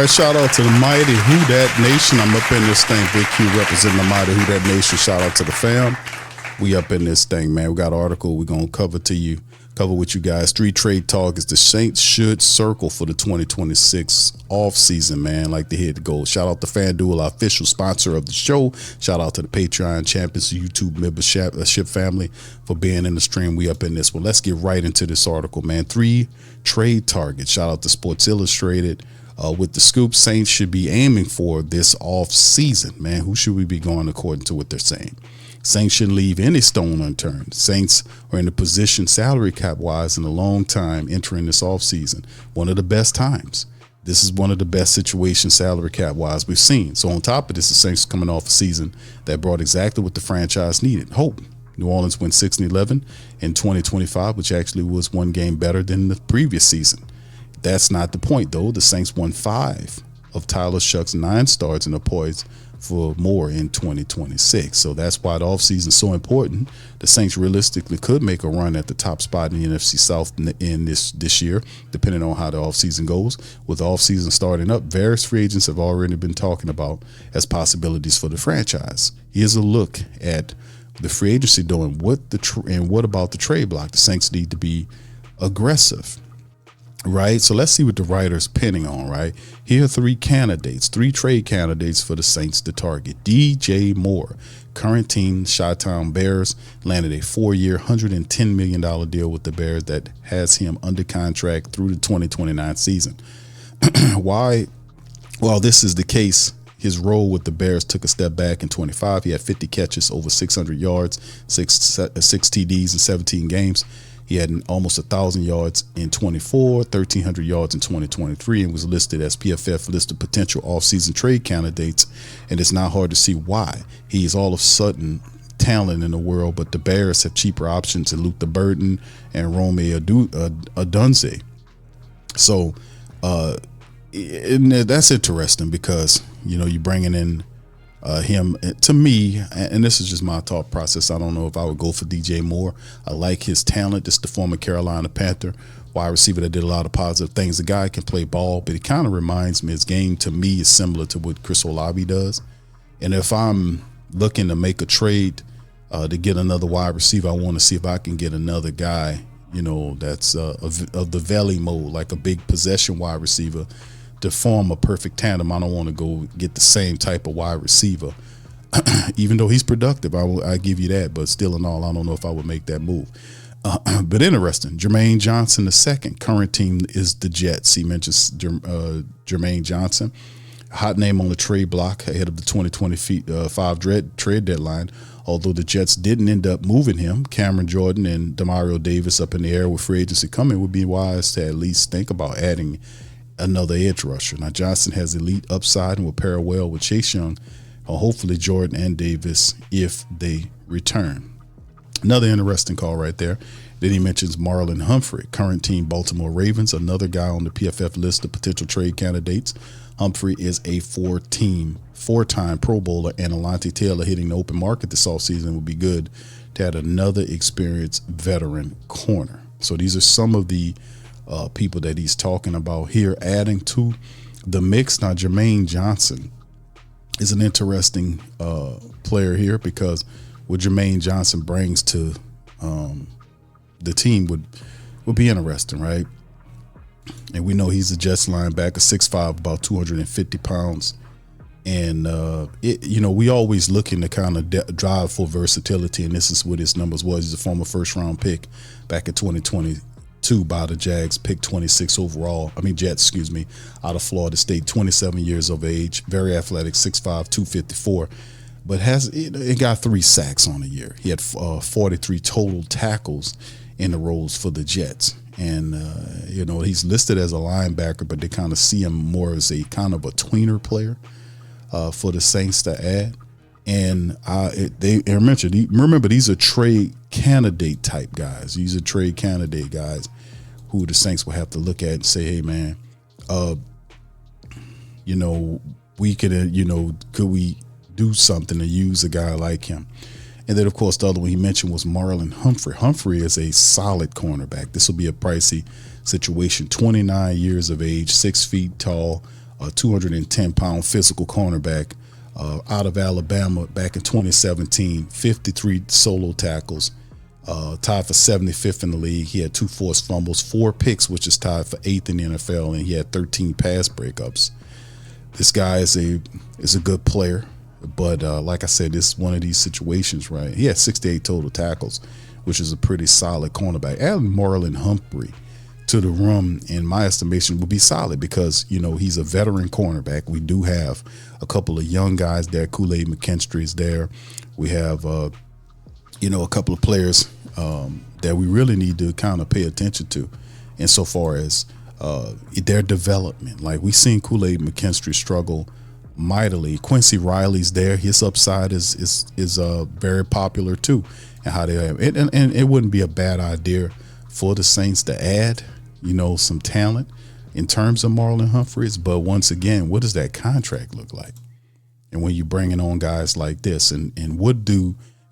right, shout out to the mighty Who Dat Nation. I'm up in this thing. Big Q representing the mighty Who Dat Nation. Shout out to the fam. We up in this thing, man. We got an article we're going to cover with you guys. 3 trade targets the Saints should circle for the 2026 offseason, man. Like to hit the goal. Shout out to FanDuel, our official sponsor of the show. Shout out to the Patreon champions, YouTube membership family for being in the stream. We up in this one. Let's get right into this article, man. 3 trade targets. Shout out to Sports Illustrated. With the scoop, Saints should be aiming for this offseason, man. Who should we be going according to what they're saying? Saints shouldn't leave any stone unturned. Saints are in a position salary cap wise in a long time entering this offseason. One of the best times. This is one of the best situations salary cap wise we've seen. So on top of this, the Saints coming off a season that brought exactly what the franchise needed. Hope. New Orleans went 6-11 in 2025, which actually was one game better than the previous season. That's not the point, though. The Saints won 5 of Tyler Shuck's 9 starts and are poised for more in 2026. So that's why the offseason is so important. The Saints realistically could make a run at the top spot in the NFC South in this year, depending on how the offseason goes. With the offseason starting up, various free agents have already been talking about as possibilities for the franchise. Here's a look at the free agency doing and what about the trade block? The Saints need to be aggressive. Right. So let's see what the writer's penning on. Right. Here are 3 trade candidates for the Saints to target. DJ Moore, current team Chi-Town Bears, landed a 4-year, $110 million deal with the Bears that has him under contract through the 2029 season. While this is the case, his role with the Bears took a step back in 25. He had 50 catches, over 600 yards, 6 TDs in 17 games. He had almost 1,000 yards in 24, 1,300 yards in 2023, and was listed as PFF listed potential offseason trade candidates. And it's not hard to see why. He is all of a sudden talent in the world, but the Bears have cheaper options in Luther Burden and Rome Odunze. So and that's interesting because, you know, you're bringing in him. To me, and this is just my thought process, I don't know if I would go for DJ Moore. I like his talent. This is the former Carolina Panther wide receiver that did a lot of positive things. The guy can play ball, but it kind of reminds me, his game to me is similar to what Chris Olave does. And if I'm looking to make a trade to get another wide receiver, I want to see if I can get another guy, you know, that's of the Valley mode, like a big possession wide receiver, to form a perfect tandem. I don't want to go get the same type of wide receiver, even though he's productive. I give you that, but still in all, I don't know if I would make that move. But interesting, Jermaine Johnson II, current team is the Jets. He mentions Jermaine Johnson, hot name on the trade block ahead of the 2025 trade deadline. Although the Jets didn't end up moving him, Cameron Jordan and Demario Davis up in the air with free agency coming, would be wise to at least think about adding another edge rusher. Now, Johnson has elite upside and will pair well with Chase Young, or hopefully Jordan and Davis if they return. Another interesting call right there. Then he mentions Marlon Humphrey, current team Baltimore Ravens, another guy on the PFF list of potential trade candidates. Humphrey is a 4-time Pro Bowler, and Alontae Taylor hitting the open market this offseason would be good to add another experienced veteran corner. So these are some of the people that he's talking about here, adding to the mix. Now, Jermaine Johnson is an interesting player here because what Jermaine Johnson brings to the team would be interesting, right? And we know he's a Jets linebacker, 6'5", about 250 pounds. And, we always looking to kind of drive for versatility, and this is what his numbers was. He's a former first-round pick back in 2022 by the Jags, pick 26 overall. Jets, out of Florida State, 27 years of age, very athletic, 6'5", 254, but it got 3 sacks on the year. He had 43 total tackles in the roles for the Jets. And, he's listed as a linebacker, but they kind of see him more as a kind of a tweener player for the Saints to add. And remember, these are trade candidate type guys. These are trade candidate guys who the Saints will have to look at and say, hey, man, we could, could we do something to use a guy like him? And then, of course, the other one he mentioned was Marlon Humphrey. Humphrey is a solid cornerback. This will be a pricey situation. 29 years of age, 6 feet tall, a 210-pound physical cornerback out of Alabama back in 2017, 53 solo tackles, tied for 75th in the league. He had 2 forced fumbles, 4 picks, which is tied for 8th in the NFL, and he had 13 pass breakups. This guy is a good player, but like I said, this is one of these situations, right? He had 68 total tackles, which is a pretty solid cornerback. Adding Marlon Humphrey to the room, in my estimation, would be solid because, you know, he's a veteran cornerback. We do have a couple of young guys there. Kool-Aid McKinstry is there. We have, you know, a couple of players that we really need to kind of pay attention to insofar as their development. Like, we've seen Kool-Aid McKinstry struggle mightily. Quincy Riley's there. His upside is very popular too. And how they have it, and it wouldn't be a bad idea for the Saints to add, you know, some talent in terms of Marlon Humphreys. But once again, what does that contract look like? And when you're bringing on guys like this, and what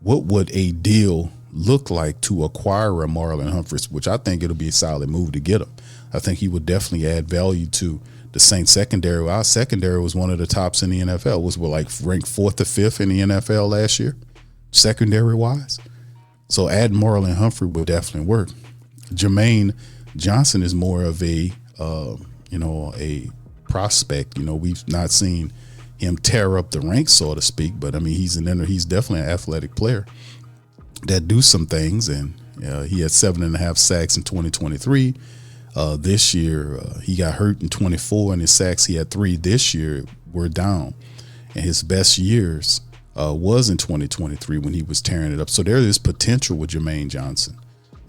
would a deal look like to acquire a Marlon Humphreys, which I think it'll be a solid move to get him. I think he would definitely add value to the Saints secondary. Our secondary was one of the tops in the NFL. Was like ranked 4th or 5th in the NFL last year, secondary wise. So adding Marlon Humphrey would definitely work. Jermaine Johnson is more of a, you know, a prospect. You know, we've not seen him tear up the ranks, so to speak, but I mean, he's definitely an athletic player that do some things. And he had 7.5 sacks in 2023. This year, he got hurt in 24, and his sacks, he had 3 this year, were down. And his best years was in 2023 when he was tearing it up. So there is potential with Jermaine Johnson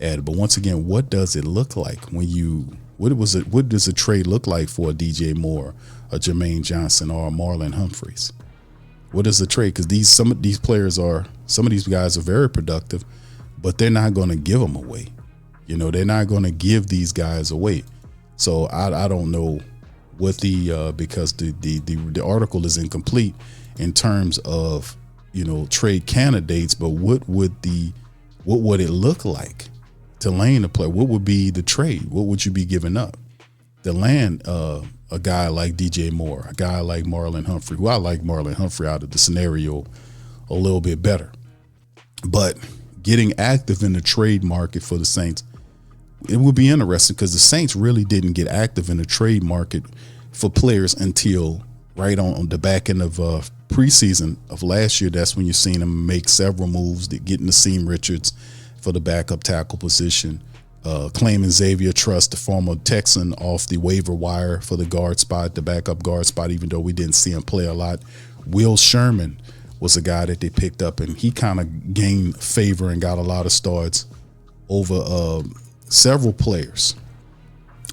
added. But once again, what does it look like what does a trade look like for a DJ Moore, a Jermaine Johnson, or a Marlon Humphreys? What is the trade? Because some of these guys are very productive, but they're not going to give them away. You know, they're not going to give these guys away. So I don't know what because the article is incomplete in terms of, you know, trade candidates, but what would it look like to land a player? What would be the trade? What would you be giving up to land a guy like DJ Moore, a guy like Marlon Humphrey, who I like Marlon Humphrey out of the scenario a little bit better. But getting active in the trade market for the Saints, it would be interesting because the Saints really didn't get active in the trade market for players until right on the back end of preseason of last year. That's when you've seen them make several moves, getting Naseem Richards for the backup tackle position, claiming Xavier Truss, the former Texan, off the waiver wire for the guard spot, the backup guard spot, even though we didn't see him play a lot. Will Sherman was a guy that they picked up, and he kind of gained favor and got a lot of starts over several players.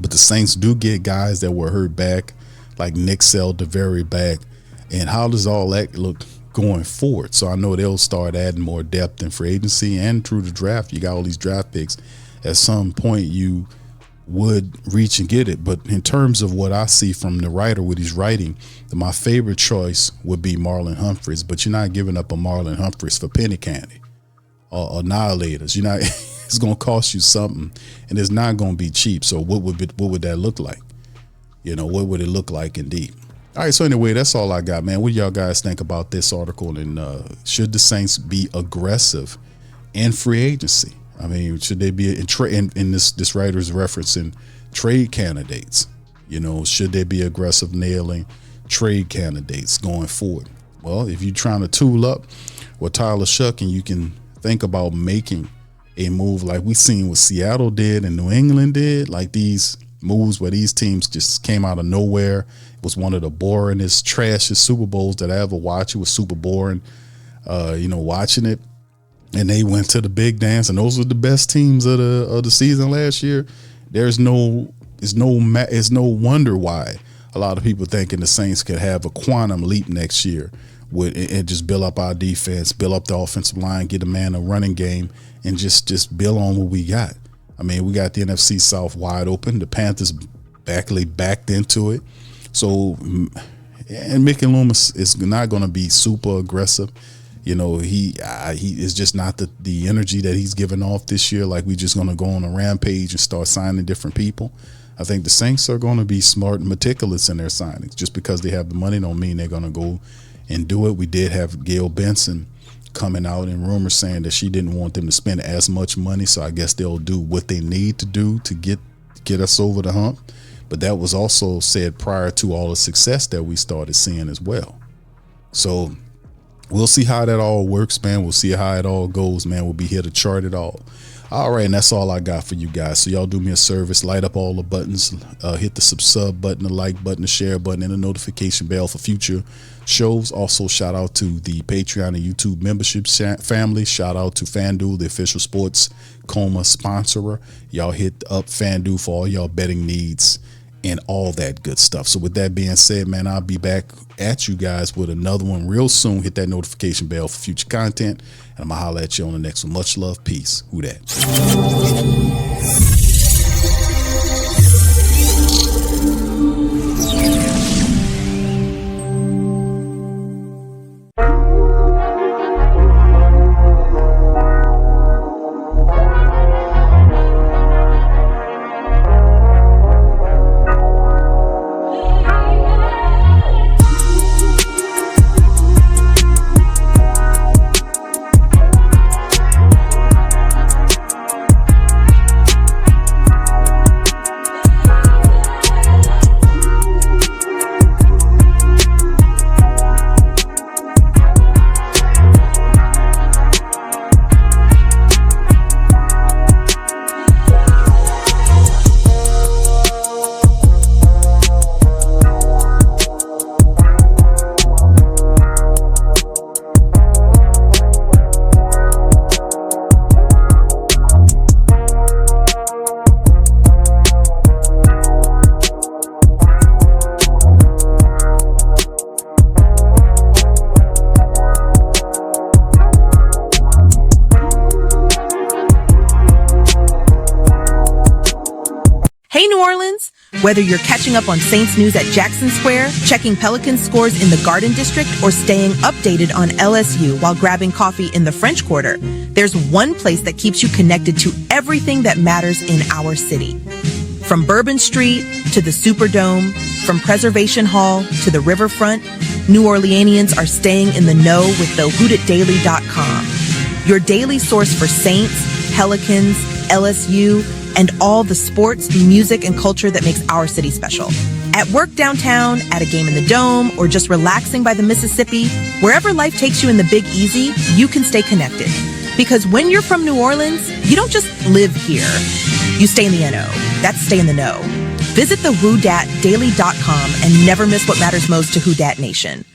But the Saints do get guys that were hurt back, like Nick Sell, the very back. And how does all that look going forward? So I know they'll start adding more depth in free agency and through the draft. You got all these draft picks. At some point, you would reach and get it. But in terms of what I see from the writer, what he's writing, my favorite choice would be Marlon Humphreys. But you're not giving up a Marlon Humphreys for penny candy or annihilators. You're not. It's going to cost you something, and it's not going to be cheap. So what would that look like? You know, what would it look like indeed? All right, so anyway, that's all I got, man. What do y'all guys think about this article? And should the Saints be aggressive in free agency? I mean, should they be in this writer's referencing trade candidates? You know, should they be aggressive nailing trade candidates going forward? Well, if you're trying to tool up with Tyler Shuck and you can think about making a move like we seen what Seattle did and New England did, like these moves where these teams just came out of nowhere. It was one of the boringest, trashiest Super Bowls that I ever watched. It was super boring, you know, watching it. And they went to the big dance, and those were the best teams of the season last year. It's no wonder why a lot of people thinking the Saints could have a quantum leap next year and just build up our defense, build up the offensive line, get a man a running game, and just build on what we got. I mean, we got the NFC South wide open. The Panthers backed into it. So, and Mickey Loomis is not going to be super aggressive. You know, he is just not the energy that he's giving off this year. Like, we just going to go on a rampage and start signing different people. I think the Saints are going to be smart and meticulous in their signings. Just because they have the money don't mean they're going to go and do it. We did have Gail Benson coming out in rumors saying that she didn't want them to spend as much money, so I guess they'll do what they need to do to get us over the hump. But that was also said prior to all the success that we started seeing as well. So we'll see how that all works, man. We'll see how it all goes, man. We'll be here to chart it all. All right, and that's all I got for you guys. So y'all do me a service, light up all the buttons, hit the sub button, the like button, the share button, and the notification bell for future shows. Also, shout out to the Patreon and YouTube membership family. Shout out to FanDuel, the official sports Coma sponsorer. Y'all hit up FanDuel for all y'all betting needs and all that good stuff. So with that being said, man, I'll be back at you guys with another one real soon. Hit that notification bell for future content, and I'm gonna holler at you on the next one. Much love, peace. Who dat? Whether you're catching up on Saints news at Jackson Square, checking Pelicans scores in the Garden District, or staying updated on LSU while grabbing coffee in the French Quarter, there's one place that keeps you connected to everything that matters in our city. From Bourbon Street to the Superdome, from Preservation Hall to the Riverfront, New Orleanians are staying in the know with the WhoDatDaily.com. Your daily source for Saints, Pelicans, LSU, and all the sports, music, and culture that makes our city special. At work downtown, at a game in the Dome, or just relaxing by the Mississippi, wherever life takes you in the Big Easy, you can stay connected. Because when you're from New Orleans, you don't just live here. You stay in the NO. That's stay in the know. Visit the WhoDatDaily.com and never miss what matters most to Who Dat Nation.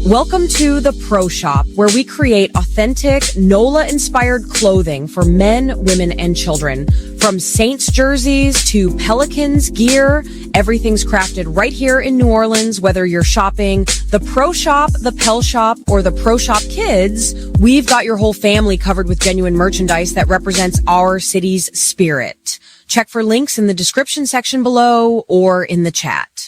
Welcome to the Pro Shop, where we create authentic NOLA-inspired clothing for men, women, and children. From Saints jerseys to Pelicans gear, everything's crafted right here in New Orleans. Whether you're shopping the Pro Shop, the Pel Shop, or the Pro Shop Kids, we've got your whole family covered with genuine merchandise that represents our city's spirit. Check for links in the description section below or in the chat.